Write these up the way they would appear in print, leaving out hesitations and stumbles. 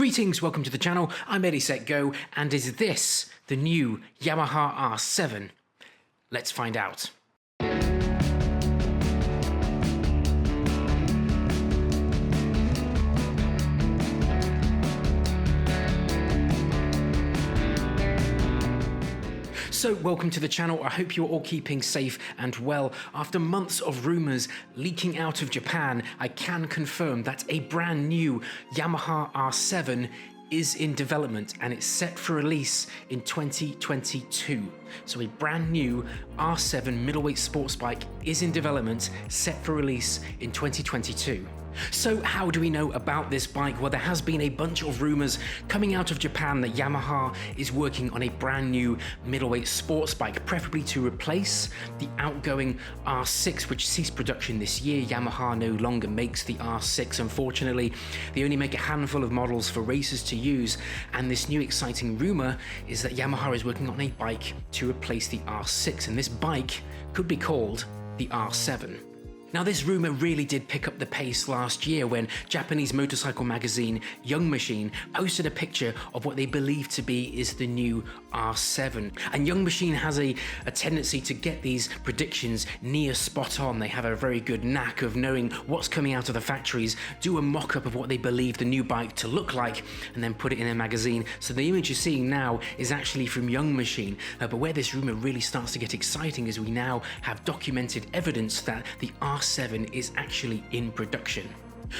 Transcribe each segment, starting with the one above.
Greetings, welcome to the channel. I'm Ready Set Go, and is this the new Yamaha R7? Let's find out. So welcome to the channel. I hope you're all keeping safe and well. After months of rumors leaking out of Japan, I can confirm that a brand new Yamaha R7 is in development and it's set for release in 2022. So a brand new R7 middleweight sports bike is in development, set for release in 2022. So how do we know about this bike? Well, there has been a bunch of rumors coming out of Japan that Yamaha is working on a brand new middleweight sports bike, preferably to replace the outgoing R6, which ceased production this year. Yamaha no longer makes the R6, unfortunately. They only make a handful of models for racers to use, and this new exciting rumor is that Yamaha is working on a bike to replace the R6, and this bike could be called the R7. Now, this rumor really did pick up the pace last year when Japanese motorcycle magazine Young Machine posted a picture of what they believe to be is the new R7. And Young Machine has a tendency to get these predictions near spot on. They have a very good knack of knowing what's coming out of the factories, do a mock-up of what they believe the new bike to look like, and then put it in a magazine. So the image you're seeing now is actually from Young Machine. But where this rumor really starts to get exciting is we now have documented evidence that the R7 is actually in production.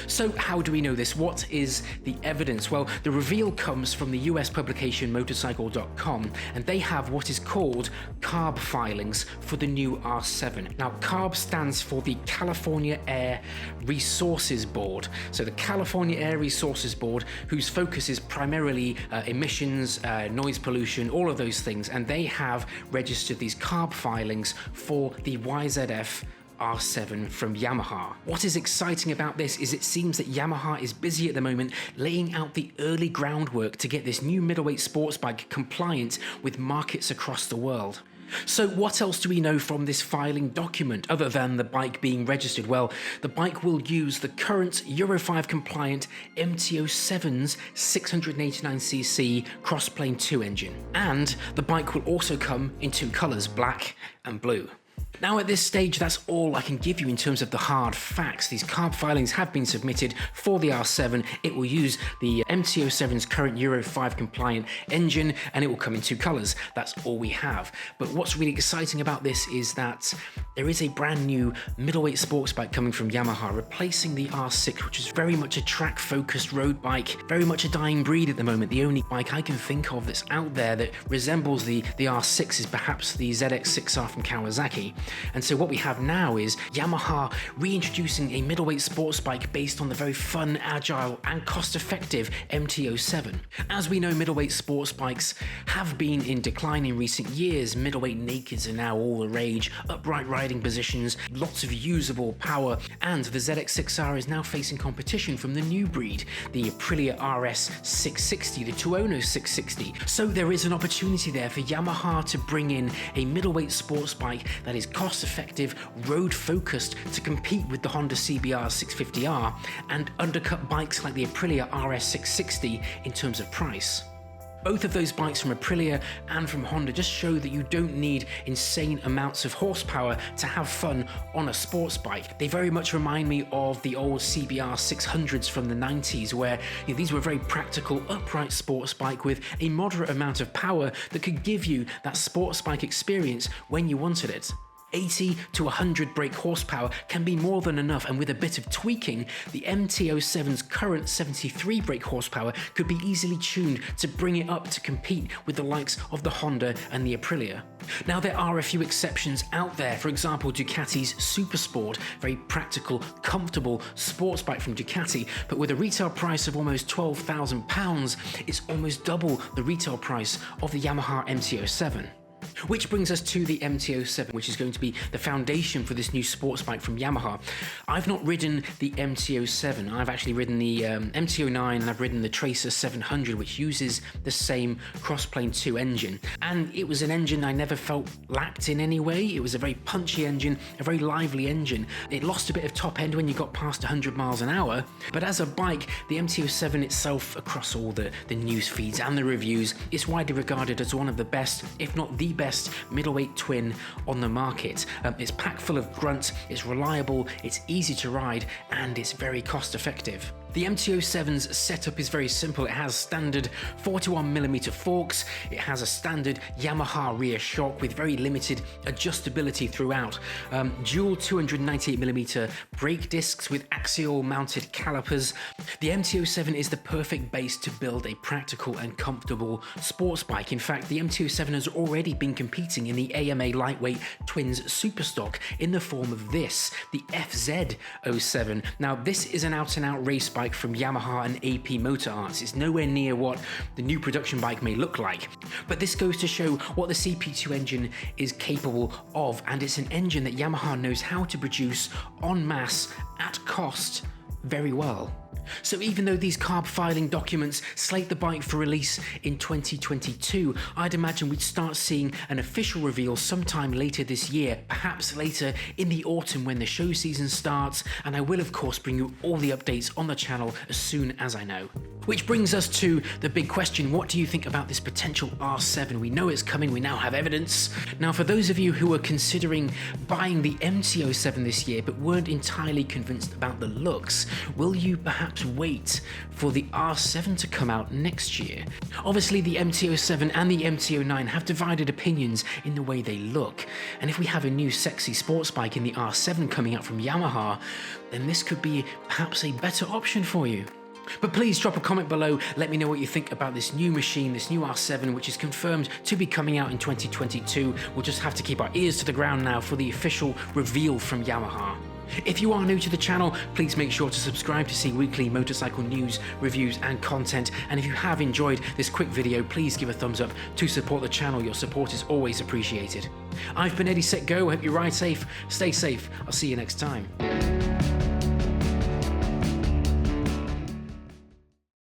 So how do we know this? What is the evidence? Well, the reveal comes from the US publication motorcycle.com, and they have what is called CARB filings for the new R7. Now, CARB stands for the California Air Resources Board. So the California Air Resources Board, whose focus is primarily emissions, noise pollution, all of those things, and they have registered these CARB filings for the YZF-R7 from Yamaha. What is exciting about this is it seems that Yamaha is busy at the moment laying out the early groundwork to get this new middleweight sports bike compliant with markets across the world. So what else do we know from this filing document other than the bike being registered? Well, the bike will use the current Euro 5 compliant MT-07's 689cc crossplane 2 engine. And the bike will also come in two colors, black and blue. Now at this stage, that's all I can give you in terms of the hard facts. These CARB filings have been submitted for the R7. It will use the MT-07's current Euro 5 compliant engine, and it will come in two colors. That's all we have. But what's really exciting about this is that there is a brand new middleweight sports bike coming from Yamaha, replacing the R6, which is very much a track-focused road bike, very much a dying breed at the moment. The only bike I can think of that's out there that resembles the R6 is perhaps the ZX-6R from Kawasaki. And so what we have now is Yamaha reintroducing a middleweight sports bike based on the very fun, agile and cost-effective MT-07. As we know, middleweight sports bikes have been in decline in recent years. Middleweight nakeds are now all the rage, upright riding positions, lots of usable power, and the ZX-6R is now facing competition from the new breed, the Aprilia RS660, the Tuono 660. So there is an opportunity there for Yamaha to bring in a middleweight sports bike that is cost-effective, road-focused to compete with the Honda CBR 650R and undercut bikes like the Aprilia RS660 in terms of price. Both of those bikes from Aprilia and from Honda just show that you don't need insane amounts of horsepower to have fun on a sports bike. They very much remind me of the old CBR 600s from the 90s, where these were a very practical, upright sports bike with a moderate amount of power that could give you that sports bike experience when you wanted it. 80 to 100 brake horsepower can be more than enough, and with a bit of tweaking, the MT-07's current 73 brake horsepower could be easily tuned to bring it up to compete with the likes of the Honda and the Aprilia. Now, there are a few exceptions out there. For example, Ducati's Supersport, very practical, comfortable sports bike from Ducati, but with a retail price of almost £12,000, it's almost double the retail price of the Yamaha MT-07. Which brings us to the MT-07, which is going to be the foundation for this new sports bike from Yamaha. I've not ridden the MT-07. I've actually ridden the MT-09, and I've ridden the Tracer 700, which uses the same Crossplane 2 engine. And it was an engine I never felt lacked in any way. It was a very punchy engine, a very lively engine. It lost a bit of top end when you got past 100 miles an hour, but as a bike, the MT-07 itself, across all the news feeds and the reviews, is widely regarded as one of the best, if not the best, middleweight twin on the market. It's packed full of grunt, it's reliable, it's easy to ride, and it's very cost effective. The MT-07's setup is very simple. It has standard 41mm forks, it has a standard Yamaha rear shock with very limited adjustability throughout, dual 298mm brake discs with axial mounted calipers. The MT-07 is the perfect base to build a practical and comfortable sports bike. In fact, the MT-07 has already been competing in the AMA Lightweight Twins Superstock in the form of this, the FZ-07. Now, this is an out-and-out race bike from Yamaha and AP Motor Arts. It's nowhere near what the new production bike may look like, but this goes to show what the CP2 engine is capable of, and it's an engine that Yamaha knows how to produce en masse at cost very well. So even though these CARB filing documents slate the bike for release in 2022, I'd imagine we'd start seeing an official reveal sometime later this year, perhaps later in the autumn when the show season starts, and I will of course bring you all the updates on the channel as soon as I know. Which brings us to the big question: what do you think about this potential R7? We know it's coming, we now have evidence. Now, for those of you who are considering buying the MT-07 this year but weren't entirely convinced about the looks, will you perhaps wait for the R7 to come out next year? Obviously, the MT-07 and the MT-09 have divided opinions in the way they look, and if we have a new sexy sports bike in the R7 coming out from Yamaha, then this could be perhaps a better option for you. But please drop a comment below, let me know what you think about this new machine, this new R7, which is confirmed to be coming out in 2022. We'll just have to keep our ears to the ground now for the official reveal from Yamaha. If you are new to the channel, please make sure to subscribe to see weekly motorcycle news, reviews and content. And if you have enjoyed this quick video, please give a thumbs up to support the channel. Your support is always appreciated. I've been Eddie Set Go. I hope you ride safe, stay safe. I'll see you next time.